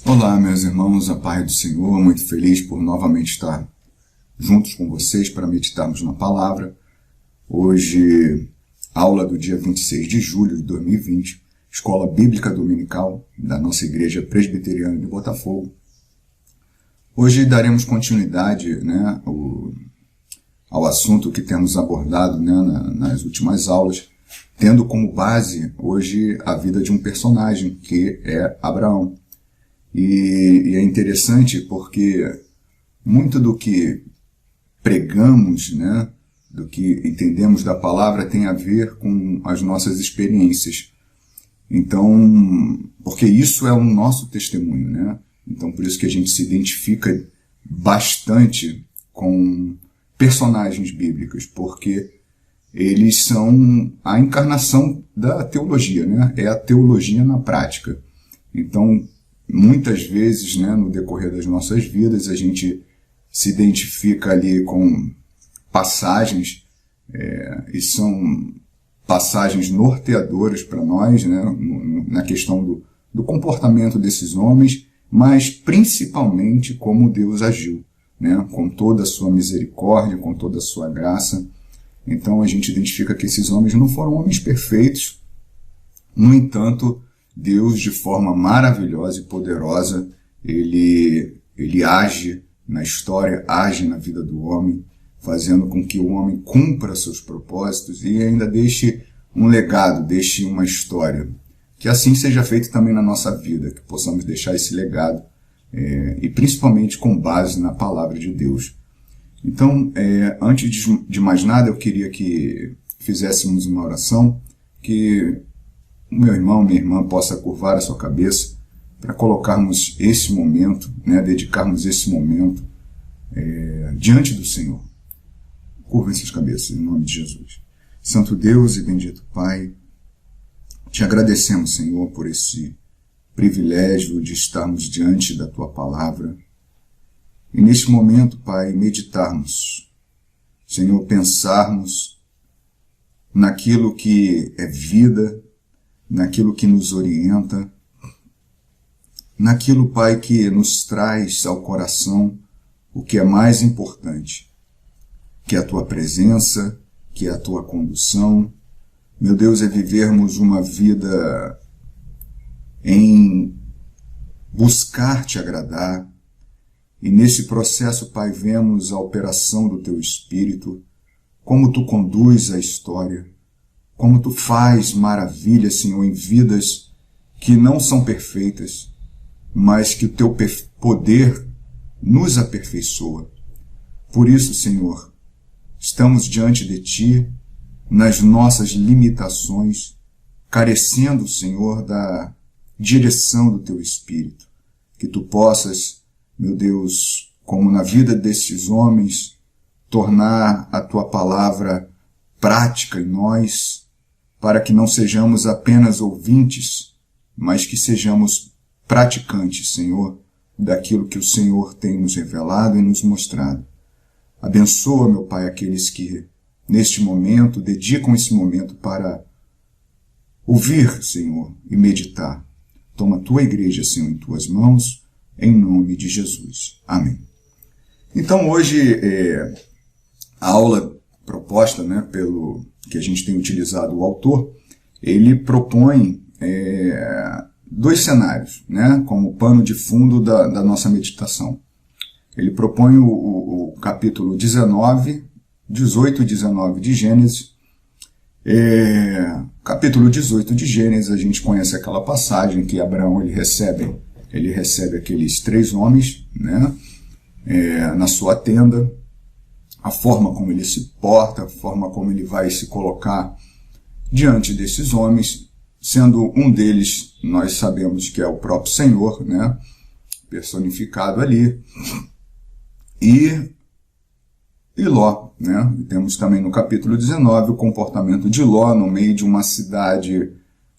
Olá, meus irmãos, a paz do Senhor, muito feliz por novamente estar juntos com vocês para meditarmos na palavra. Hoje, aula do dia 26 de julho de 2020, Escola Bíblica Dominical da nossa Igreja Presbiteriana de Botafogo. Hoje daremos continuidade ao assunto que temos abordado nas últimas aulas, tendo como base hoje a vida de um personagem, que é Abraão. E é interessante porque muito do que pregamos, do que entendemos da palavra tem a ver com as nossas experiências. Então, porque isso é o nosso testemunho, Então, por isso que a gente se identifica bastante com personagens bíblicos, porque eles são a encarnação da teologia, É a teologia na prática. Então, muitas vezes, no decorrer das nossas vidas, a gente se identifica ali com passagens, e são passagens norteadoras para nós, na questão do comportamento desses homens, mas principalmente como Deus agiu, com toda a sua misericórdia, com toda a sua graça. Então a gente identifica que esses homens não foram homens perfeitos, no entanto, Deus, de forma maravilhosa e poderosa, ele age na história, age na vida do homem, fazendo com que o homem cumpra seus propósitos e ainda deixe um legado, deixe uma história. Que assim seja feito também na nossa vida, que possamos deixar esse legado, e principalmente com base na palavra de Deus. Então, antes de mais nada, eu queria que fizéssemos uma oração, que o meu irmão, minha irmã possa curvar a sua cabeça para colocarmos esse momento, dedicarmos esse momento diante do Senhor. Curvem suas cabeças, em nome de Jesus. Santo Deus e bendito Pai, te agradecemos, Senhor, por esse privilégio de estarmos diante da Tua Palavra. E neste momento, Pai, meditarmos, Senhor, pensarmos naquilo que é vida, naquilo que nos orienta, naquilo, Pai, que nos traz ao coração o que é mais importante, que é a Tua presença, que é a Tua condução. Meu Deus, é vivermos uma vida em buscar Te agradar, e nesse processo, Pai, vemos a operação do Teu Espírito, como Tu conduz a história, como Tu faz maravilhas, Senhor, em vidas que não são perfeitas, mas que o Teu poder nos aperfeiçoa. Por isso, Senhor, estamos diante de Ti, nas nossas limitações, carecendo, Senhor, da direção do Teu Espírito. Que Tu possas, meu Deus, como na vida destes homens, tornar a Tua palavra prática em nós, para que não sejamos apenas ouvintes, mas que sejamos praticantes, Senhor, daquilo que o Senhor tem nos revelado e nos mostrado. Abençoa, meu Pai, aqueles que, neste momento, dedicam esse momento para ouvir, Senhor, e meditar. Toma a Tua igreja, Senhor, em Tuas mãos, em nome de Jesus. Amém. Então, hoje, a aula proposta, pelo que a gente tem utilizado o autor, ele propõe dois cenários, como pano de fundo da nossa meditação. Ele propõe o capítulo 18 e 19 de Gênesis. Capítulo 18 de Gênesis, a gente conhece aquela passagem que Abraão ele recebe aqueles três homens, na sua tenda, a forma como ele se porta, a forma como ele vai se colocar diante desses homens, sendo um deles, nós sabemos que é o próprio Senhor, personificado ali, e Ló, Temos também no capítulo 19 o comportamento de Ló no meio de uma cidade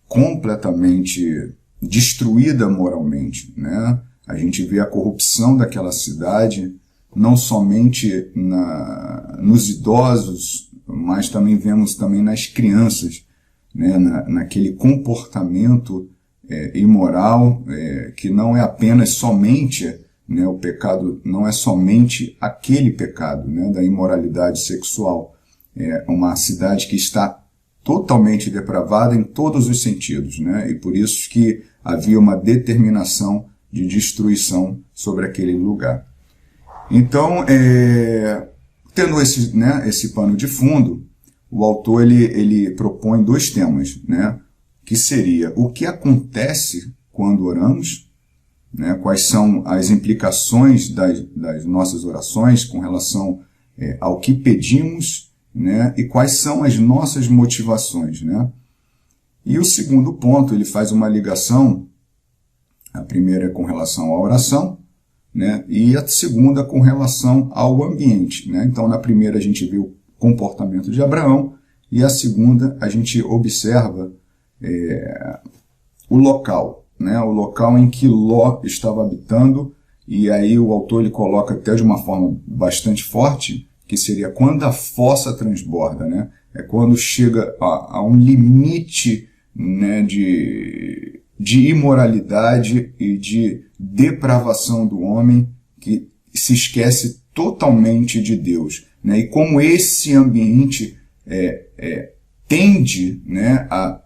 completamente destruída moralmente, A gente vê a corrupção daquela cidade, não somente nos idosos, mas também vemos também nas crianças, naquele comportamento imoral, que não é apenas somente, né, o pecado não é somente aquele pecado, né, da imoralidade sexual. É uma cidade que está totalmente depravada em todos os sentidos, né, e por isso que havia uma determinação de destruição sobre aquele lugar. Então, tendo esse pano de fundo, o autor ele propõe dois temas, né, que seria o que acontece quando oramos, né, quais são as implicações das nossas orações com relação ao que pedimos, né, e quais são as nossas motivações, né? E o segundo ponto, ele faz uma ligação, a primeira é com relação à oração, né, e a segunda com relação ao ambiente, né? Então, na primeira a gente viu o comportamento de Abraão, e a segunda a gente observa o local, né? O local em que Ló estava habitando, e aí o autor ele coloca até de uma forma bastante forte, que seria quando a fossa transborda, né? É quando chega a um limite, né, de imoralidade e de depravação do homem, que se esquece totalmente de Deus, né? E como esse ambiente tende, né, a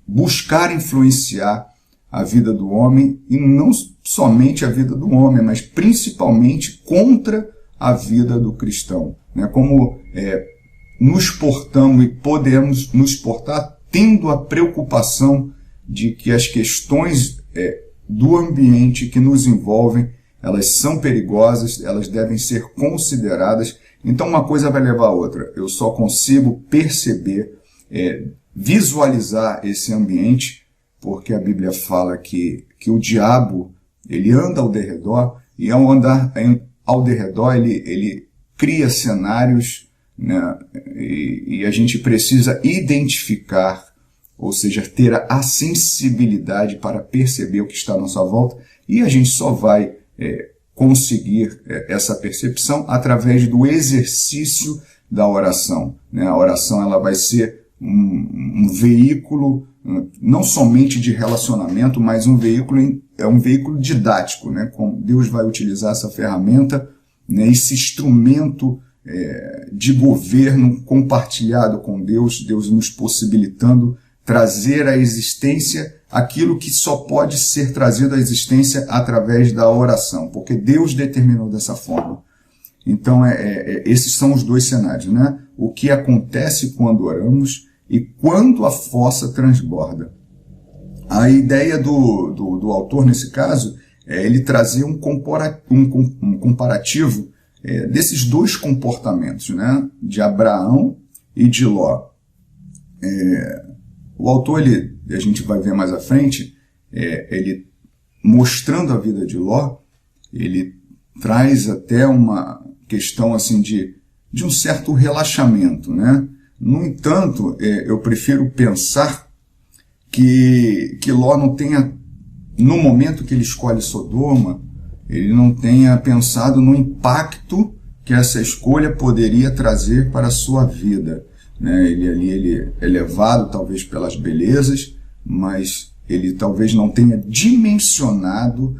buscar influenciar a vida do homem, e não somente a vida do homem, mas principalmente contra a vida do cristão, né? Como nos portamos e podemos nos portar tendo a preocupação de que as questões do ambiente que nos envolvem, elas são perigosas, elas devem ser consideradas. Então uma coisa vai levar a outra. Eu só consigo perceber, visualizar esse ambiente, porque a Bíblia fala que o diabo ele anda ao derredor, e ao andar ao derredor ele cria cenários, né, e a gente precisa identificar, ou seja, ter a sensibilidade para perceber o que está à nossa volta, e a gente só vai conseguir essa percepção através do exercício da oração, né? A oração ela vai ser um veículo não somente de relacionamento, mas um veículo didático, né? Como Deus vai utilizar essa ferramenta, né, esse instrumento de governo compartilhado com Deus, Deus nos possibilitando trazer à existência aquilo que só pode ser trazido à existência através da oração, porque Deus determinou dessa forma. Então, esses são os dois cenários, né? O que acontece quando oramos e quando a fossa transborda. A ideia do autor, nesse caso, é ele trazer um comparativo desses dois comportamentos, né? De Abraão e de Ló. O autor, a gente vai ver mais à frente, ele mostrando a vida de Ló, ele traz até uma questão assim de um certo relaxamento, né? No entanto, eu prefiro pensar que Ló não tenha, no momento que ele escolhe Sodoma, ele não tenha pensado no impacto que essa escolha poderia trazer para a sua vida, né? Ele é levado talvez pelas belezas, mas ele talvez não tenha dimensionado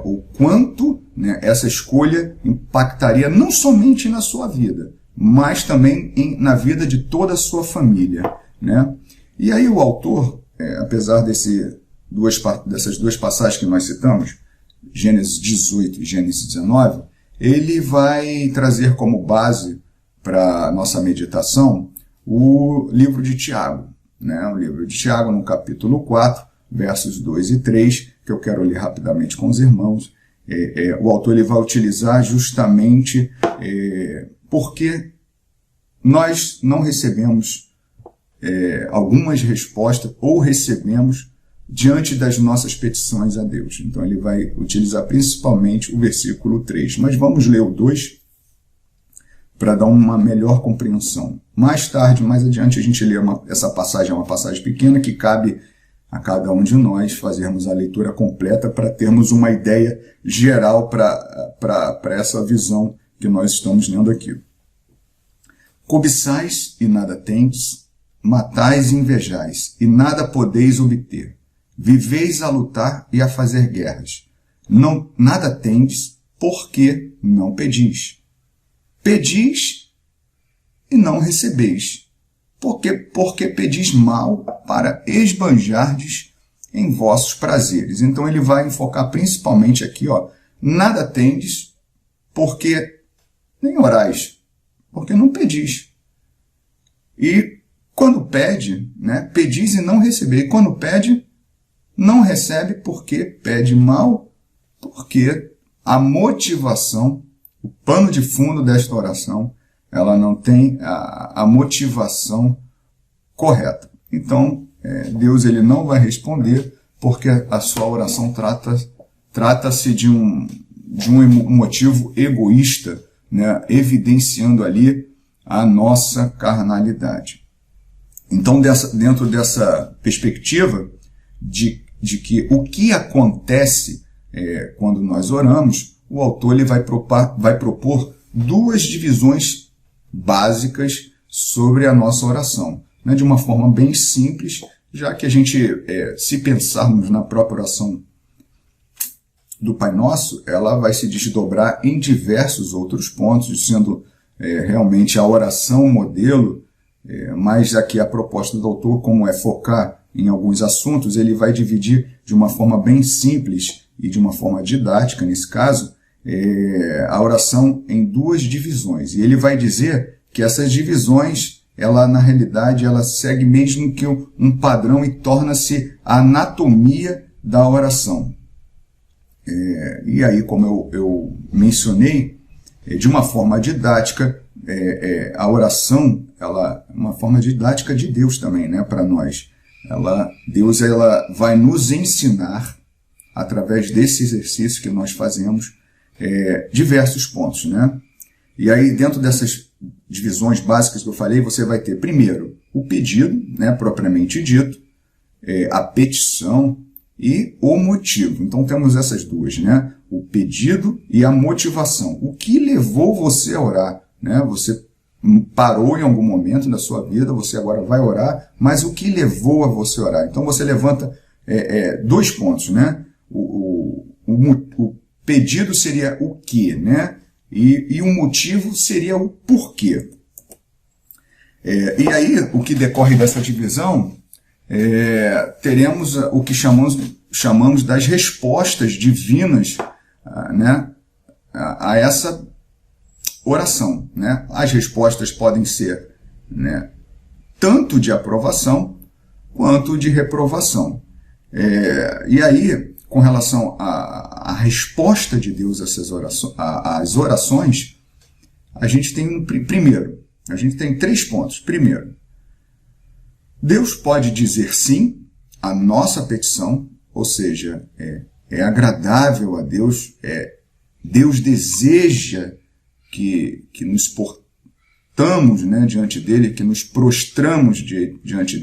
o quanto, né, essa escolha impactaria não somente na sua vida, mas também na vida de toda a sua família, né? E aí o autor, apesar dessas duas passagens que nós citamos, Gênesis 18 e Gênesis 19, ele vai trazer como base para a nossa meditação o livro de Tiago, né? O livro de Tiago, no capítulo 4, versos 2 e 3, que eu quero ler rapidamente com os irmãos. O autor ele vai utilizar justamente porque nós não recebemos algumas respostas, ou recebemos diante das nossas petições a Deus. Então ele vai utilizar principalmente o versículo 3. Mas vamos ler o 2 para dar uma melhor compreensão. Mais tarde, mais adiante, a gente lê essa passagem, é uma passagem pequena que cabe a cada um de nós fazermos a leitura completa para termos uma ideia geral para essa visão que nós estamos lendo aqui. Cobiçais e nada tendes, matais e invejais, e nada podeis obter. viveis a lutar e a fazer guerras. Não, nada tendes, porque não pedis. Pedis e não recebeis, porque pedis mal para esbanjardes em vossos prazeres. Então ele vai enfocar principalmente aqui, nada tendes, porque nem orais, porque não pedis. E quando pede, pedis e não recebeis. E quando pede, não recebe, porque pede mal, porque a motivação, o pano de fundo desta oração, ela não tem a motivação correta. Então, Deus ele não vai responder, porque a sua oração trata-se de um motivo egoísta, evidenciando ali a nossa carnalidade. Então, dentro dessa perspectiva de que o que acontece quando nós oramos, o autor ele vai propor duas divisões básicas sobre a nossa oração, de uma forma bem simples, já que a gente, se pensarmos na própria oração do Pai Nosso, ela vai se desdobrar em diversos outros pontos, sendo realmente a oração modelo, mas aqui a proposta do autor, como é focar em alguns assuntos, ele vai dividir de uma forma bem simples e de uma forma didática, nesse caso, a oração em duas divisões. E ele vai dizer que essas divisões, ela na realidade, ela segue mesmo que um padrão e torna-se a anatomia da oração. E aí, como eu mencionei, de uma forma didática, a oração, ela é uma forma didática de Deus também, para nós. Deus vai nos ensinar, através desse exercício que nós fazemos, diversos pontos, E aí, dentro dessas divisões básicas que eu falei, você vai ter, primeiro, o pedido, propriamente dito, a petição e o motivo. Então, temos essas duas, o pedido e a motivação. O que levou você a orar, Você parou em algum momento da sua vida, você agora vai orar, mas o que levou a você orar? Então, você levanta 2 pontos, O pedido seria o quê, E o motivo seria o porquê. E aí, o que decorre dessa divisão, teremos o que chamamos das respostas divinas, a essa oração. As respostas podem ser tanto de aprovação quanto de reprovação. E aí, com relação à resposta de Deus às orações, a gente tem a gente tem 3 pontos. Primeiro, Deus pode dizer sim à nossa petição, ou seja, é agradável a Deus, Deus deseja que nos portamos diante dele, que nos prostremos diante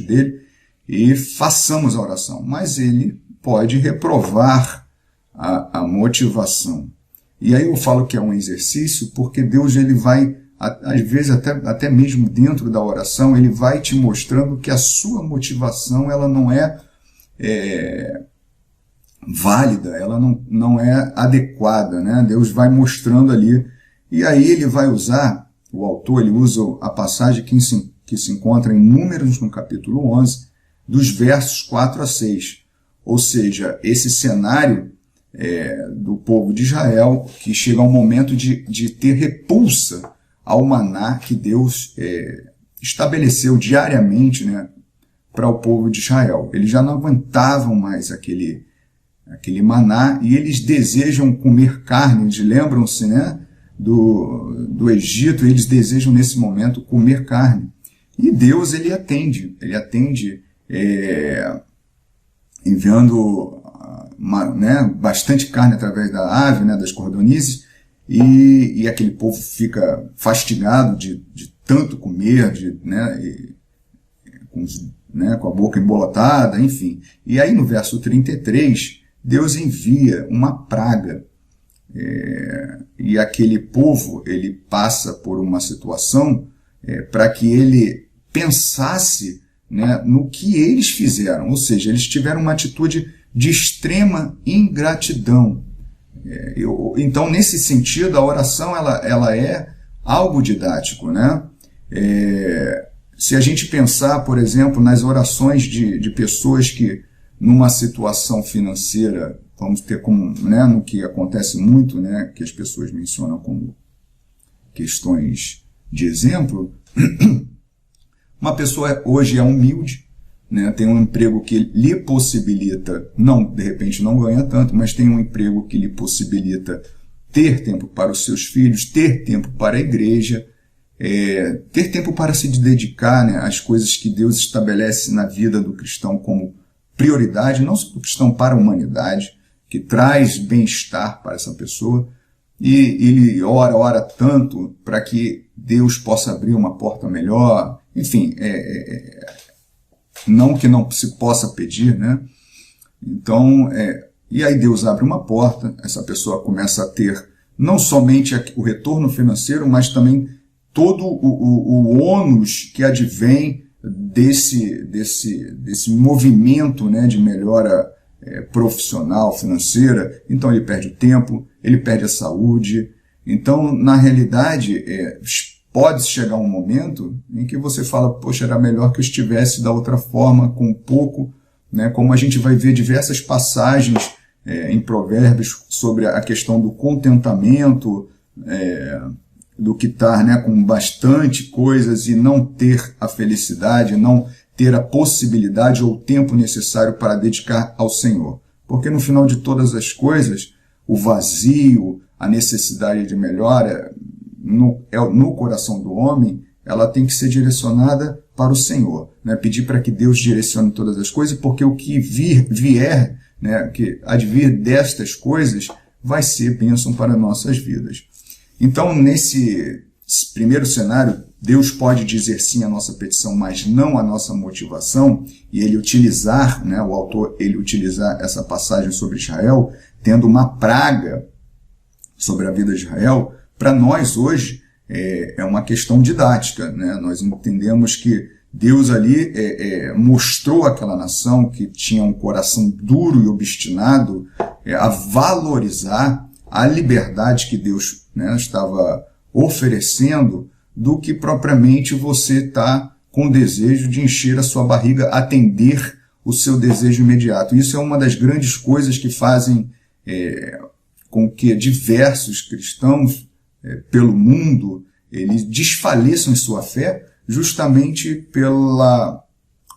dele e façamos a oração. Mas ele pode reprovar a motivação. E aí eu falo que é um exercício porque Deus ele vai, às vezes até mesmo dentro da oração, ele vai te mostrando que a sua motivação ela não é válida, ela não é adequada. Deus vai mostrando ali. E aí ele vai usar, o autor ele usa a passagem que se encontra em Números, no capítulo 11, dos versos 4 a 6. Ou seja, esse cenário do povo de Israel, que chega ao momento de ter repulsa ao maná que Deus estabeleceu diariamente para o povo de Israel. Eles já não aguentavam mais aquele maná e eles desejam comer carne. Eles lembram-se do Egito, eles desejam nesse momento comer carne. E Deus ele atende enviando bastante carne através da ave, das cordonizes, e aquele povo fica fastigado de tanto comer, com a boca embolotada, enfim. E aí no verso 33, Deus envia uma praga, e aquele povo ele passa por uma situação para que ele pensasse né, no que eles fizeram, ou seja, eles tiveram uma atitude de extrema ingratidão. Então, nesse sentido, a oração ela é algo didático, né? Se a gente pensar, por exemplo, nas orações de pessoas que, numa situação financeira, vamos ter como, né, no que acontece muito, né, que as pessoas mencionam como questões de exemplo, uma pessoa hoje é humilde, né, tem um emprego que lhe possibilita, não, de repente não ganha tanto, mas tem um emprego que lhe possibilita ter tempo para os seus filhos, ter tempo para a igreja, ter tempo para se dedicar, né, às coisas que Deus estabelece na vida do cristão como prioridade, não só do cristão, para a humanidade, que traz bem-estar para essa pessoa, e ele ora tanto para que Deus possa abrir uma porta melhor, enfim, não que não se possa pedir, né? Então, e aí Deus abre uma porta, essa pessoa começa a ter não somente o retorno financeiro, mas também todo o ônus que advém desse movimento, né, de melhora profissional, financeira. Então ele perde o tempo, ele perde a saúde. Então, na realidade, pode chegar um momento em que você fala, poxa, era melhor que eu estivesse da outra forma, com pouco, né? Como a gente vai ver diversas passagens em Provérbios sobre a questão do contentamento, do que estar, né, com bastante coisas e não ter a felicidade, não ter a possibilidade ou o tempo necessário para dedicar ao Senhor. Porque no final de todas as coisas, o vazio, a necessidade de melhora no coração do homem, ela tem que ser direcionada para o Senhor, né? Pedir para que Deus direcione todas as coisas, porque o que vier, né, que advir destas coisas, vai ser bênção para nossas vidas. Então, nesse primeiro cenário, Deus pode dizer sim à nossa petição, mas não à nossa motivação, e ele utilizar, né, o autor, ele utilizar essa passagem sobre Israel, tendo uma praga sobre a vida de Israel, para nós hoje é uma questão didática, né? Nós entendemos que Deus ali mostrou àquela nação que tinha um coração duro e obstinado a valorizar a liberdade que Deus, né, estava oferecendo, do que propriamente você está com desejo de encher a sua barriga, atender o seu desejo imediato. Isso é uma das grandes coisas que fazem com que diversos cristãos pelo mundo eles desfaleçam em sua fé, justamente pelo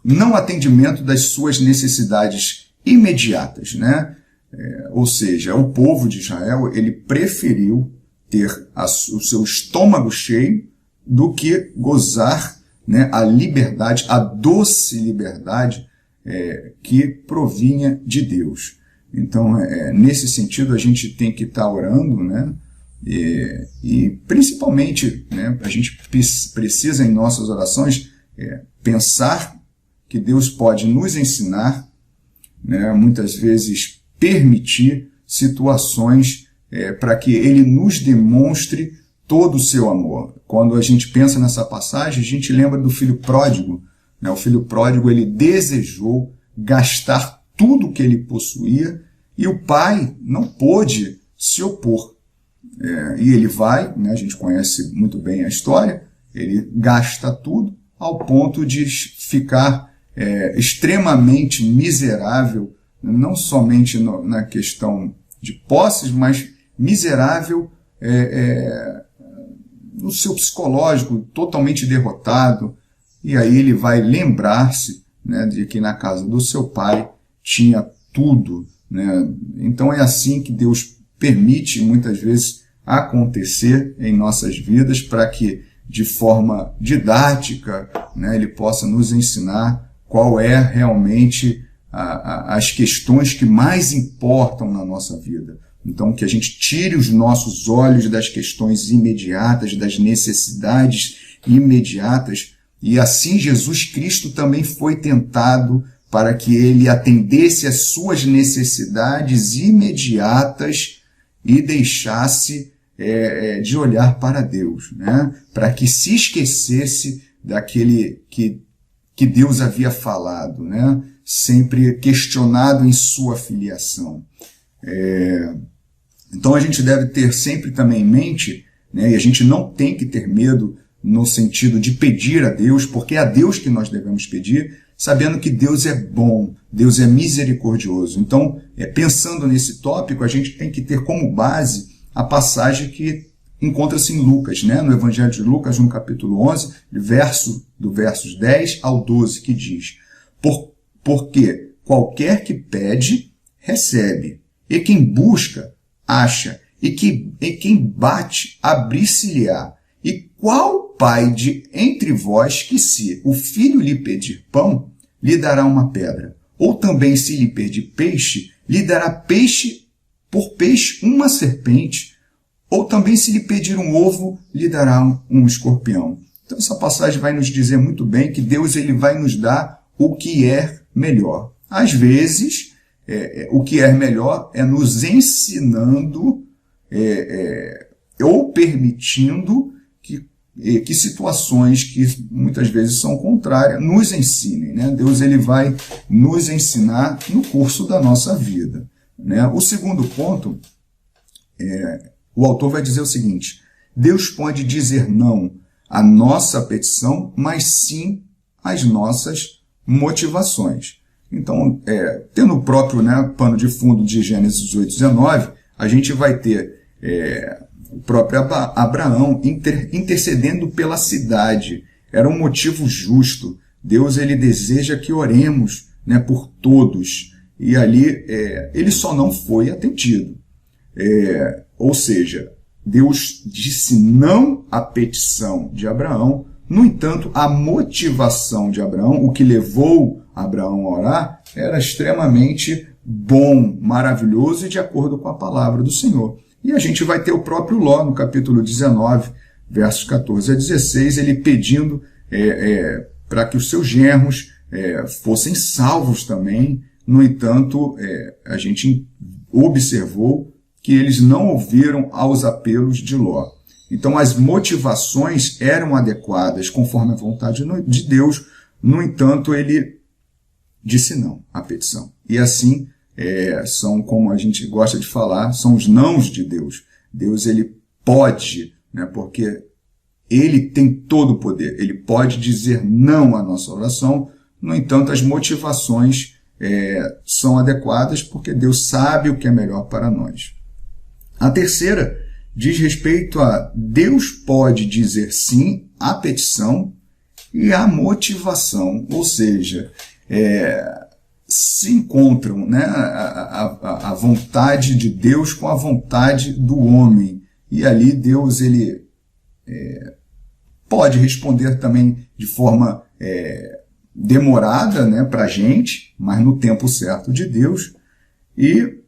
não atendimento das suas necessidades imediatas, né? Ou seja, o povo de Israel ele preferiu ter o seu estômago cheio do que gozar, né, a liberdade, a doce liberdade que provinha de Deus. Então, nesse sentido, a gente tem que estar orando, né? E principalmente, né, a gente precisa em nossas orações pensar que Deus pode nos ensinar, né, muitas vezes permitir situações para que Ele nos demonstre todo o seu amor. Quando a gente pensa nessa passagem, a gente lembra do filho pródigo, né? O filho pródigo ele desejou gastar tudo o que ele possuía e o pai não pôde se opor. E ele vai, né, a gente conhece muito bem a história, ele gasta tudo ao ponto de ficar extremamente miserável, não somente na questão de posses, mas miserável no seu psicológico, totalmente derrotado. E aí ele vai lembrar-se, né, de que na casa do seu pai tinha tudo, né? Então é assim que Deus permite muitas vezes acontecer em nossas vidas para que de forma didática, né, Ele possa nos ensinar qual é realmente as questões que mais importam na nossa vida. Então, que a gente tire os nossos olhos das questões imediatas, das necessidades imediatas, e assim Jesus Cristo também foi tentado para que Ele atendesse às suas necessidades imediatas e deixasse de olhar para Deus, né? Para que se esquecesse daquele que que Deus havia falado, né? Sempre questionado em sua filiação. Então a gente deve ter sempre também em mente, né, e a gente não tem que ter medo no sentido de pedir a Deus, porque é a Deus que nós devemos pedir, sabendo que Deus é bom, Deus é misericordioso. Então, pensando nesse tópico, a gente tem que ter como base a passagem que encontra-se em Lucas, né, no Evangelho de Lucas, no capítulo 11, do versos 10 ao 12, que diz: porque qualquer que pede, recebe, e quem busca, acha, e quem bate, abrir-se-lhe-á. E qual pai entre vós que, se o filho lhe pedir pão, lhe dará uma pedra? Ou também, se lhe pedir peixe, lhe dará por peixe uma serpente? Ou também, se lhe pedir um ovo, lhe dará um escorpião? Então essa passagem vai nos dizer muito bem que Deus ele vai nos dar o que é melhor. Às vezes, o que é melhor é nos ensinando ou permitindo que situações que muitas vezes são contrárias nos ensinem, né? Deus ele vai nos ensinar no curso da nossa vida, né? O segundo ponto, o autor vai dizer o seguinte: Deus pode dizer não à nossa petição, mas sim às nossas motivações. Então, tendo o próprio, né, pano de fundo de Gênesis 18:19, a gente vai ter o próprio Abraão intercedendo pela cidade. Era um motivo justo. Deus ele deseja que oremos, né, por todos. E ali ele só não foi atendido. Ou seja, Deus disse não à petição de Abraão. No entanto, a motivação de Abraão, o que levou Abraão a orar, era extremamente bom, maravilhoso e de acordo com a palavra do Senhor. E a gente vai ter o próprio Ló, no capítulo 19, versos 14 a 16, ele pedindo para que os seus genros fossem salvos também. No entanto, a gente observou que eles não ouviram aos apelos de Ló. Então, as motivações eram adequadas conforme a vontade de Deus. No entanto, ele disse não à petição. E assim, são, como a gente gosta de falar, são os nãos de Deus. Deus ele pode, né, porque ele tem todo o poder. Ele pode dizer não à nossa oração. No entanto, as motivações são adequadas porque Deus sabe o que é melhor para nós. A terceira diz respeito a Deus pode dizer sim à petição e à motivação, ou seja, se encontram, né, a vontade de Deus com a vontade do homem. E ali Deus ele pode responder também de forma demorada, né, para a gente, mas no tempo certo de Deus, e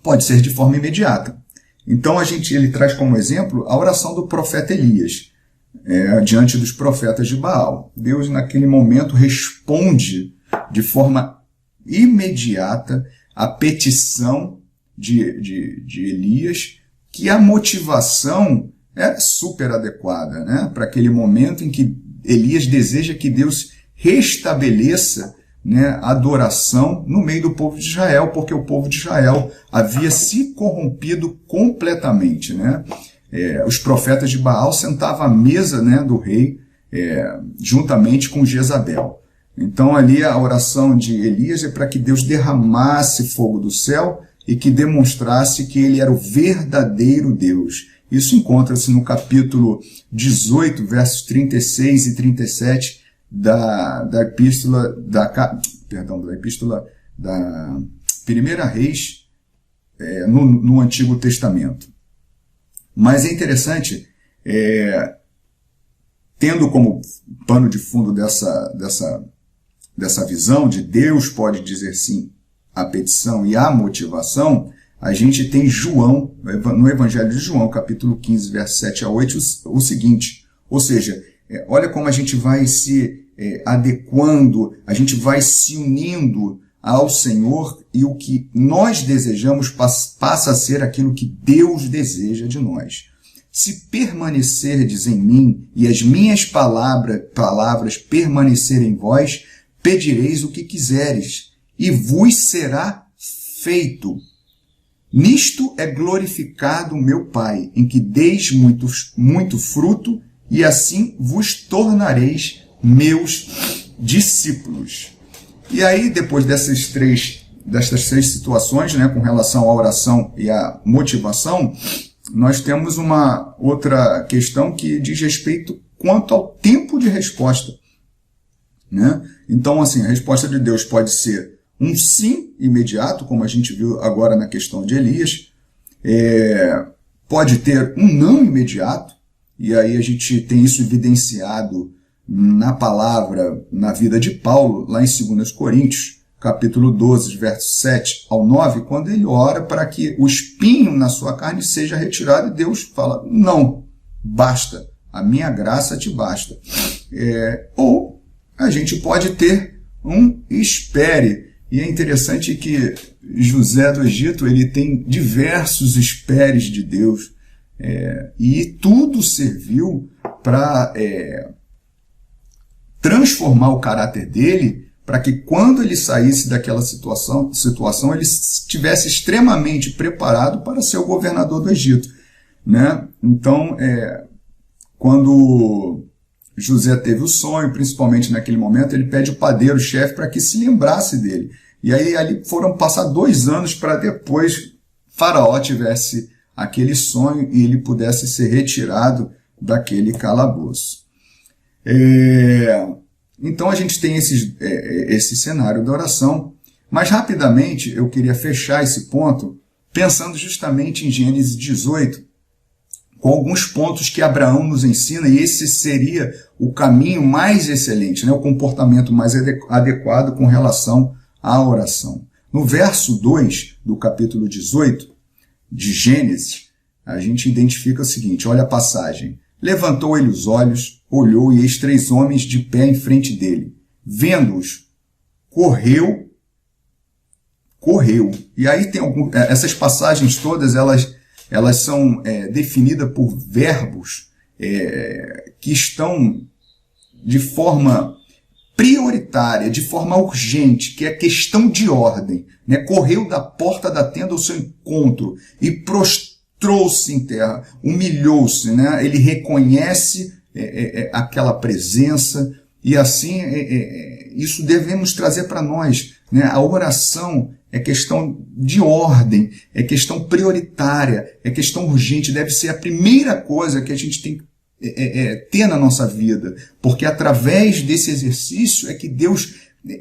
pode ser de forma imediata. Então ele traz como exemplo a oração do profeta Elias, diante dos profetas de Baal. Deus naquele momento responde de forma imediata a petição de Elias, que a motivação é super adequada, né, para aquele momento em que Elias deseja que Deus restabeleça, né, a adoração no meio do povo de Israel, porque o povo de Israel havia se corrompido completamente, né? Os profetas de Baal sentavam à mesa, né, do rei, juntamente com Jezabel. Então ali a oração de Elias é para que Deus derramasse fogo do céu e que demonstrasse que ele era o verdadeiro Deus. Isso encontra-se no capítulo 18, versos 36 e 37 da epístola da Primeira Reis, no Antigo Testamento. Mas é interessante, tendo como pano de fundo dessa visão de Deus pode dizer sim à petição e à motivação, a gente tem João, no Evangelho de João, capítulo 15, versos 7 a 8, o seguinte, ou seja, olha como a gente vai se adequando, a gente vai se unindo ao Senhor e o que nós desejamos passa a ser aquilo que Deus deseja de nós. se permanecerdes em mim e as minhas palavras permanecerem em vós, pedireis o que quiseres, e vos será feito. Nisto é glorificado o meu Pai, em que deis muito fruto, e assim vos tornareis meus discípulos. E aí, depois destas três situações, né, com relação à oração e à motivação, nós temos uma outra questão que diz respeito quanto ao tempo de resposta, né? Então, assim, a resposta de Deus pode ser um sim imediato, como a gente viu agora na questão de Elias, pode ter um não imediato, e aí a gente tem isso evidenciado na palavra, na vida de Paulo, lá em 2 Coríntios, capítulo 12, versos 7 ao 9, quando ele ora para que o espinho na sua carne seja retirado, e Deus fala, não, basta, a minha graça te basta. Ou a gente pode ter um espere, e é interessante que José do Egito ele tem diversos esperes de Deus, e tudo serviu para transformar o caráter dele, para que quando ele saísse daquela situação ele estivesse extremamente preparado para ser o governador do Egito, né? Então, quando José teve o sonho, principalmente naquele momento, ele pede o padeiro, o chefe, para que se lembrasse dele. E aí ali foram passar 2 anos para depois Faraó tivesse aquele sonho e ele pudesse ser retirado daquele calabouço. Então a gente tem esse cenário da oração, mas rapidamente eu queria fechar esse ponto pensando justamente em Gênesis 18, com alguns pontos que Abraão nos ensina, e esse seria o caminho mais excelente, né? O comportamento mais adequado com relação à oração. No verso 2 do capítulo 18 de Gênesis, a gente identifica o seguinte, olha a passagem. Levantou ele os olhos, olhou, e eis 3 homens de pé em frente dele. Vendo-os, correu. E aí tem essas passagens todas, elas são definidas por verbos que estão de forma prioritária, de forma urgente, que é questão de ordem, né? Correu da porta da tenda ao seu encontro e prostrou-se em terra, humilhou-se, né? Ele reconhece aquela presença, e assim isso devemos trazer para nós, né? A oração é questão de ordem, é questão prioritária, é questão urgente, deve ser a primeira coisa que a gente tem que ter na nossa vida, porque através desse exercício é que Deus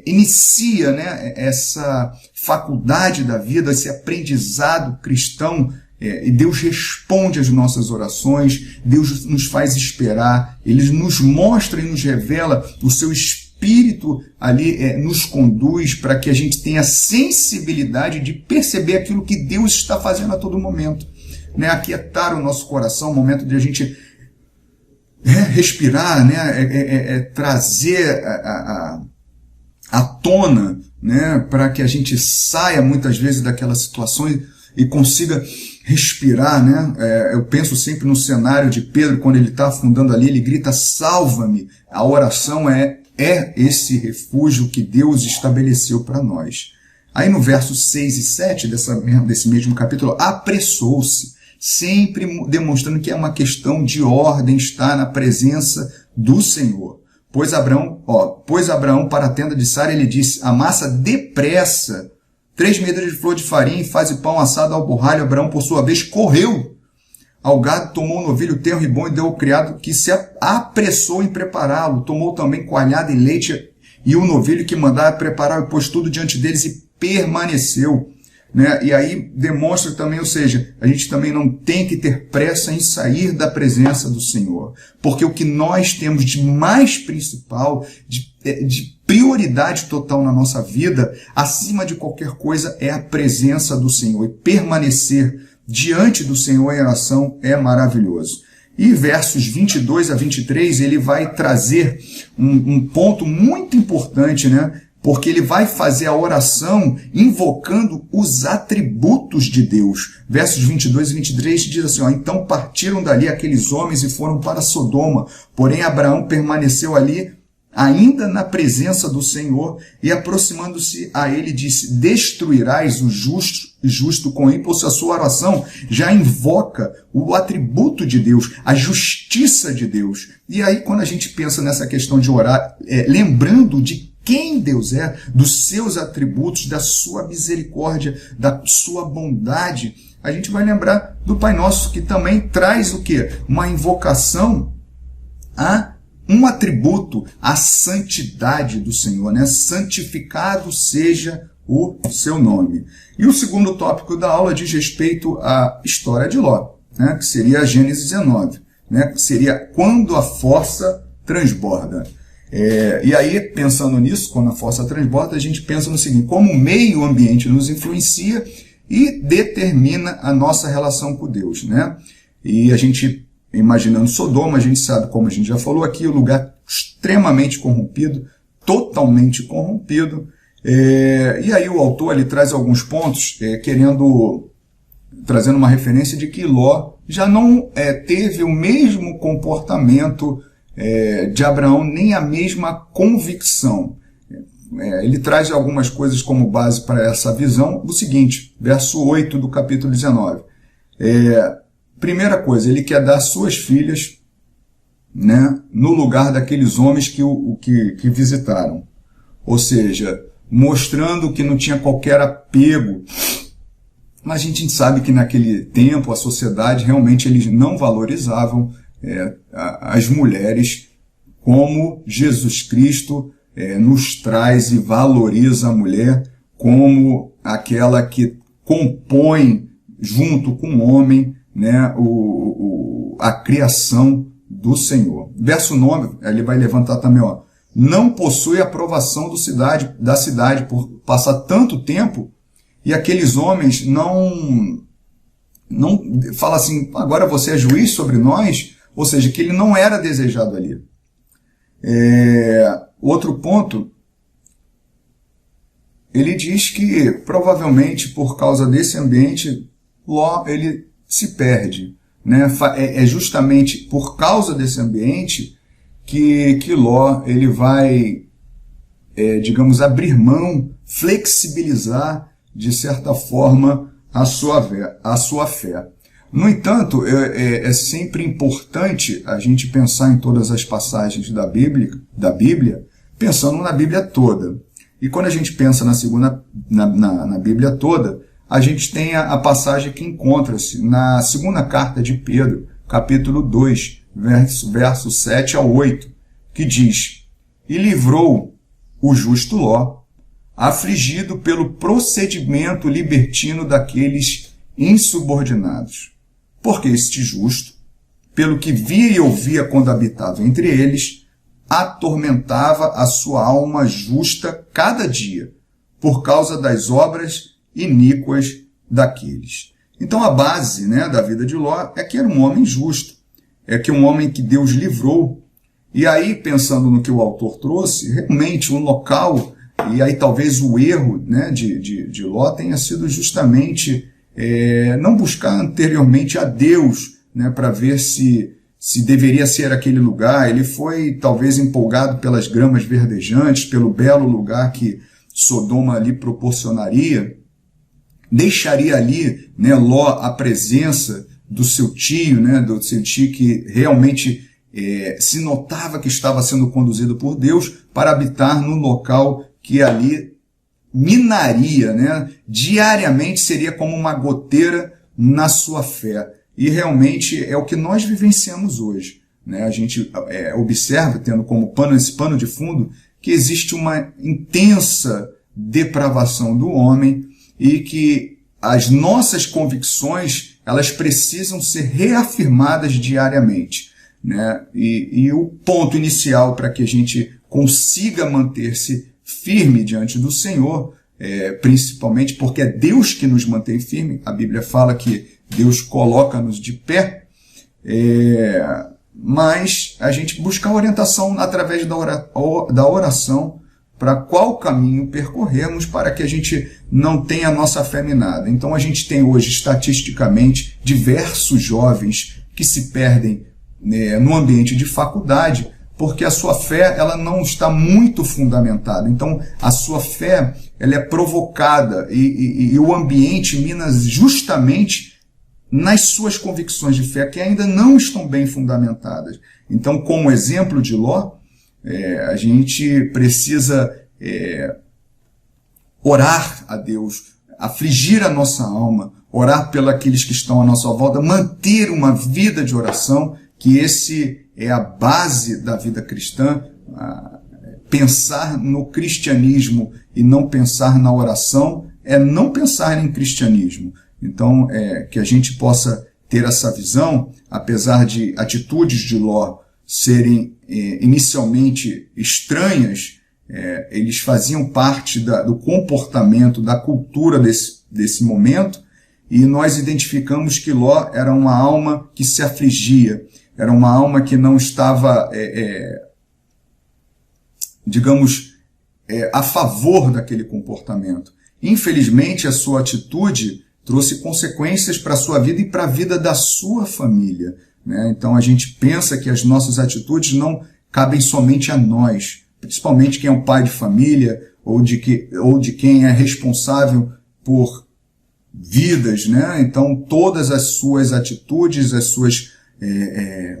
inicia, né, essa faculdade da vida, esse aprendizado cristão, e Deus responde às nossas orações, Deus nos faz esperar, Ele nos mostra e nos revela o seu Espírito ali, nos conduz para que a gente tenha sensibilidade de perceber aquilo que Deus está fazendo a todo momento, né? Aquietar o nosso coração, o momento de a gente respirar, né? Trazer à tona, né? Para que a gente saia muitas vezes daquelas situações e consiga respirar, né? Eu penso sempre no cenário de Pedro, quando ele está afundando ali, ele grita, salva-me. A oração é esse refúgio que Deus estabeleceu para nós. Aí no verso 6 e 7 desse mesmo capítulo, apressou-se, sempre demonstrando que é uma questão de ordem estar na presença do Senhor. Pois Abraão para a tenda de Sara, ele disse, amassa depressa 3 medidas de flor de farinha e faze pão assado ao borralho. Abraão, por sua vez, correu ao gado, tomou o novilho tenro e bom e deu ao criado, que se apressou em prepará-lo. Tomou também coalhada e leite e o novilho que mandava preparar, e pôs tudo diante deles e permaneceu. Né? E aí demonstra também, ou seja, a gente também não tem que ter pressa em sair da presença do Senhor, porque o que nós temos de mais principal, de prioridade total na nossa vida, acima de qualquer coisa, é a presença do Senhor, e permanecer diante do Senhor em oração é maravilhoso. E versos 22 a 23, ele vai trazer um ponto muito importante, né? porque ele vai fazer a oração invocando os atributos de Deus. Versos 22 e 23 diz assim, então partiram dali aqueles homens e foram para Sodoma, porém Abraão permaneceu ali ainda na presença do Senhor, e aproximando-se a ele disse, destruirás o justo com ímpeto. A sua oração já invoca o atributo de Deus, a justiça de Deus. E aí quando a gente pensa nessa questão de orar, lembrando de quem Deus é, dos seus atributos, da sua misericórdia, da sua bondade, a gente vai lembrar do Pai Nosso, que também traz o quê? Uma invocação a um atributo, a santidade do Senhor, né? Santificado seja o seu nome. E o segundo tópico da aula diz respeito à história de Ló, né? Que seria a Gênesis 19, né? Que seria quando a fossa transborda. E aí, pensando nisso, quando a fossa transborda, a gente pensa no seguinte, como o meio ambiente nos influencia e determina a nossa relação com Deus, né? E a gente, imaginando Sodoma, a gente sabe, como a gente já falou aqui, o lugar extremamente corrompido, totalmente corrompido. E aí o autor ele traz alguns pontos, trazendo uma referência de que Ló já não teve o mesmo comportamento de Abraão, nem a mesma convicção. Ele traz algumas coisas como base para essa visão, o seguinte, verso 8 do capítulo 19. Primeira coisa, ele quer dar suas filhas, né, no lugar daqueles homens que visitaram. Ou seja, mostrando que não tinha qualquer apego. Mas a gente sabe que naquele tempo, a sociedade, realmente eles não valorizavam as mulheres como Jesus Cristo nos traz e valoriza a mulher como aquela que compõe, junto com o homem, né, a criação do Senhor. Verso 9, ele vai levantar também, não possui aprovação da cidade por passar tanto tempo, e aqueles homens não fala assim, agora você é juiz sobre nós, ou seja, que ele não era desejado ali. Outro ponto, ele diz que provavelmente por causa desse ambiente, Ló ele se perde, né? É justamente por causa desse ambiente que Ló ele vai, digamos, abrir mão, flexibilizar de certa forma a sua fé. No entanto, é sempre importante a gente pensar em todas as passagens da Bíblia, pensando na Bíblia toda. E quando a gente pensa na Bíblia toda, a gente tem a passagem que encontra-se na segunda carta de Pedro, capítulo 2, versos 7 a 8, que diz, e livrou o justo Ló, afligido pelo procedimento libertino daqueles insubordinados. Porque este justo, pelo que via e ouvia quando habitava entre eles, atormentava a sua alma justa cada dia, por causa das obras iníquas daqueles. Então a base, né, da vida de Ló é que era um homem justo, é que um homem que Deus livrou. E aí, pensando no que o autor trouxe, realmente um local, e aí talvez o erro, né, de Ló tenha sido justamente não buscar anteriormente a Deus, né, para ver se deveria ser aquele lugar. Ele foi talvez empolgado pelas gramas verdejantes, pelo belo lugar que Sodoma ali proporcionaria, deixaria ali, né, Ló a presença do seu tio, né, do seu tio que realmente se notava que estava sendo conduzido por Deus para habitar no local que ali minaria, né, diariamente, seria como uma goteira na sua fé. E realmente é o que nós vivenciamos hoje, né? A gente observa, tendo como esse pano de fundo, que existe uma intensa depravação do homem e que as nossas convicções elas precisam ser reafirmadas diariamente, né? E o ponto inicial para que a gente consiga manter-se firme diante do Senhor, principalmente porque é Deus que nos mantém firme. A Bíblia fala que Deus coloca-nos de pé, mas a gente busca orientação através da oração para qual caminho percorrermos para que a gente não tenha a nossa fé minada. Então a gente tem hoje, estatisticamente, diversos jovens que se perdem, né, no ambiente de faculdade, porque a sua fé ela não está muito fundamentada. Então a sua fé ela é provocada e o ambiente mina justamente nas suas convicções de fé que ainda não estão bem fundamentadas. Então, como exemplo de Ló, a gente precisa orar a Deus, afligir a nossa alma, orar pelos aqueles que estão à nossa volta, manter uma vida de oração, que esse é a base da vida cristã. Pensar no cristianismo e não pensar na oração é não pensar em cristianismo. Então, que a gente possa ter essa visão, apesar de atitudes de Ló serem inicialmente estranhas, eles faziam parte do comportamento, da cultura desse momento, e nós identificamos que Ló era uma alma que se afligia, era uma alma que não estava, digamos, a favor daquele comportamento. Infelizmente, a sua atitude trouxe consequências para a sua vida e para a vida da sua família, né? Então a gente pensa que as nossas atitudes não cabem somente a nós, principalmente quem é um pai de família ou de quem é responsável por vidas, né? Então todas as suas atitudes, as suas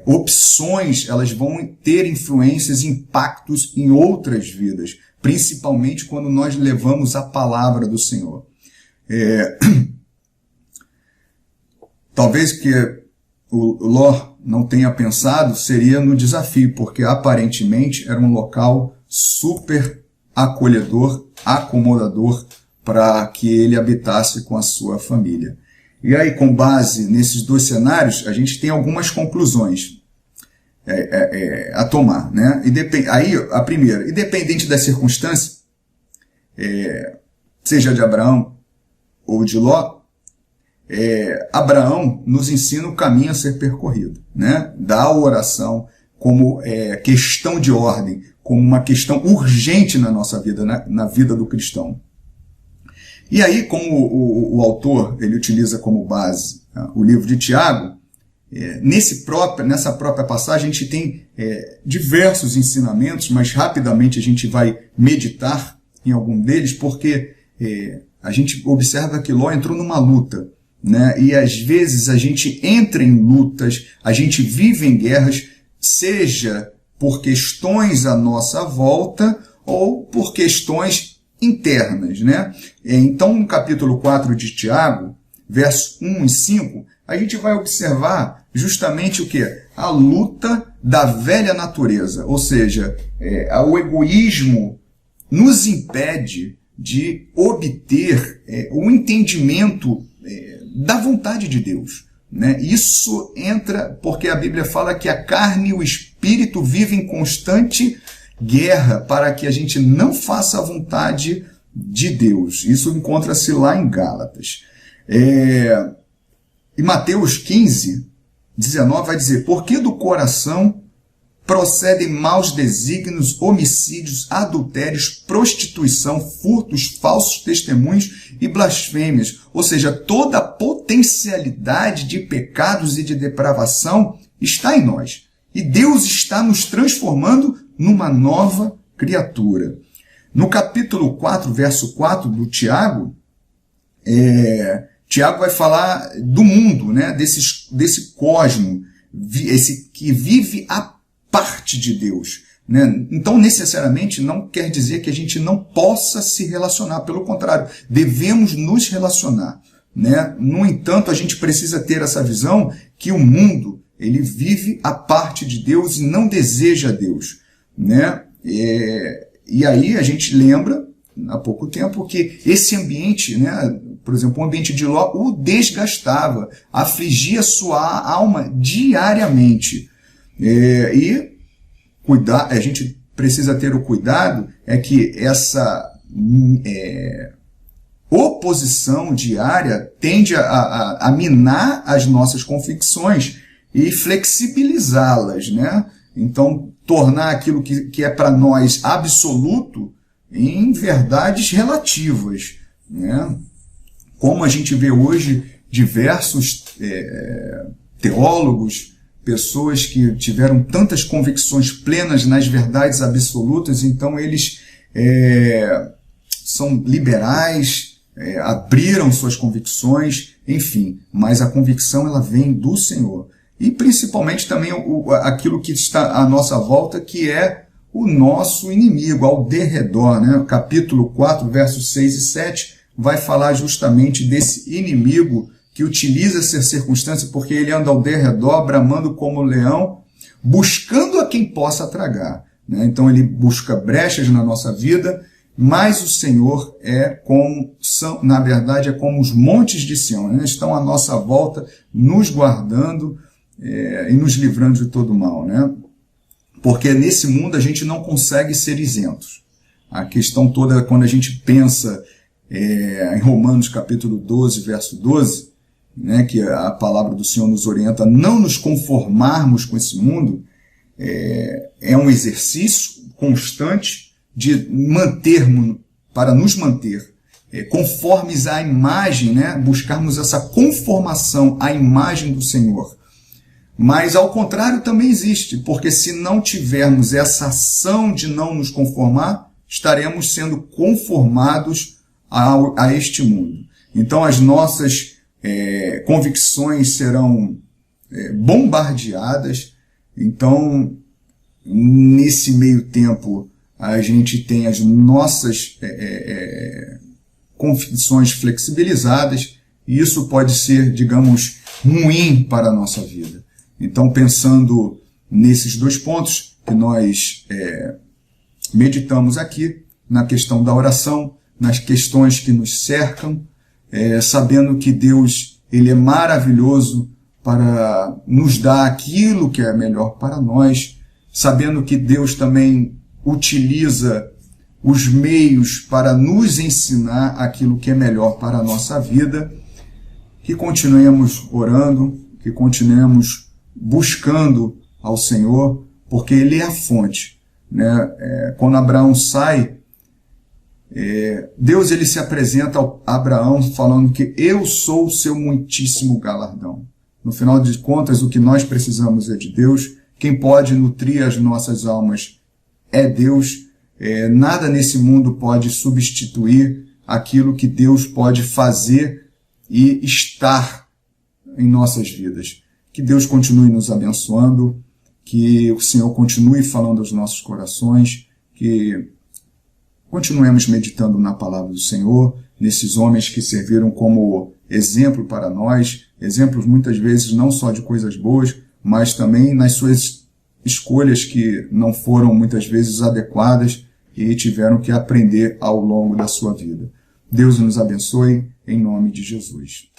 opções, elas vão ter influências, impactos em outras vidas, principalmente quando nós levamos a palavra do Senhor. Talvez que o Ló não tenha pensado seria no desafio, porque aparentemente era um local super acolhedor, acomodador para que ele habitasse com a sua família. E aí, com base nesses dois cenários, a gente tem algumas conclusões a tomar, né? Aí, a primeira, independente das circunstâncias, seja de Abraão ou de Ló, Abraão nos ensina o caminho a ser percorrido, né? Dá a oração como questão de ordem, como uma questão urgente na nossa vida, na vida do cristão. E aí, como o autor ele utiliza como base o livro de Tiago, nessa própria passagem a gente tem diversos ensinamentos, mas rapidamente a gente vai meditar em algum deles, porque a gente observa que Ló entrou numa luta, né? E às vezes a gente entra em lutas, a gente vive em guerras, seja por questões à nossa volta ou por questões internas, né? Então, no capítulo 4 de Tiago, versos 1 e 5, a gente vai observar justamente o quê? A luta da velha natureza, ou seja, o egoísmo nos impede de obter o entendimento da vontade de Deus, né? Isso entra porque a Bíblia fala que a carne e o espírito vivem em constante guerra para que a gente não faça a vontade de Deus. Isso encontra-se lá em Gálatas. E Mateus 15, 19 vai dizer: porque do coração procedem maus desígnios, homicídios, adultérios, prostituição, furtos, falsos testemunhos e blasfêmias. Ou seja, toda a potencialidade de pecados e de depravação está em nós. E Deus está nos transformando numa nova criatura. No capítulo 4, verso 4 do Tiago, Tiago vai falar do mundo, né? Desse cosmo, esse que vive a parte de Deus, né? Então, necessariamente, não quer dizer que a gente não possa se relacionar. Pelo contrário, devemos nos relacionar, né? No entanto, a gente precisa ter essa visão que o mundo ele vive a parte de Deus e não deseja Deus, né? E aí a gente lembra, há pouco tempo, que esse ambiente, né? Por exemplo, o ambiente de Ló o desgastava, afligia sua alma diariamente. E a gente precisa ter o cuidado que essa oposição diária tende a minar as nossas convicções e flexibilizá-las, né? Então, tornar aquilo que é para nós absoluto em verdades relativas, né? Como a gente vê hoje diversos teólogos, pessoas que tiveram tantas convicções plenas nas verdades absolutas, então eles são liberais, abriram suas convicções, enfim, mas a convicção ela vem do Senhor. E principalmente também aquilo que está à nossa volta, que é o nosso inimigo, ao derredor, né? Capítulo 4, versos 6 e 7, vai falar justamente desse inimigo que utiliza essa circunstância porque ele anda ao derredor, bramando como leão, buscando a quem possa tragar, né? Então ele busca brechas na nossa vida, mas o Senhor na verdade, é como os montes de Sião, né? Estão à nossa volta, nos guardando e nos livrando de todo mal, né? Porque nesse mundo a gente não consegue ser isentos. A questão toda, quando a gente pensa em Romanos capítulo 12, verso 12, né, que a palavra do Senhor nos orienta a não nos conformarmos com esse mundo, é um exercício constante de para nos manter conformes à imagem, né, buscarmos essa conformação à imagem do Senhor. Mas, ao contrário, também existe, porque se não tivermos essa ação de não nos conformar, estaremos sendo conformados a este mundo. Então, as nossas convicções serão bombardeadas. Então, nesse meio tempo, a gente tem as nossas convicções flexibilizadas, e isso pode ser, digamos, ruim para a nossa vida. Então, pensando nesses dois pontos que nós meditamos aqui, na questão da oração, nas questões que nos cercam, sabendo que Deus ele é maravilhoso para nos dar aquilo que é melhor para nós, sabendo que Deus também utiliza os meios para nos ensinar aquilo que é melhor para a nossa vida, que continuemos orando, que continuemos buscando ao Senhor, porque Ele é a fonte, né? Quando Abraão sai, Deus ele se apresenta a Abraão falando que eu sou o seu muitíssimo galardão. No final de contas, o que nós precisamos é de Deus. Quem pode nutrir as nossas almas é Deus. Nada nesse mundo pode substituir aquilo que Deus pode fazer e estar em nossas vidas. Que Deus continue nos abençoando, que o Senhor continue falando aos nossos corações, que continuemos meditando na palavra do Senhor, nesses homens que serviram como exemplo para nós, exemplos muitas vezes não só de coisas boas, mas também nas suas escolhas que não foram muitas vezes adequadas e tiveram que aprender ao longo da sua vida. Deus nos abençoe, em nome de Jesus.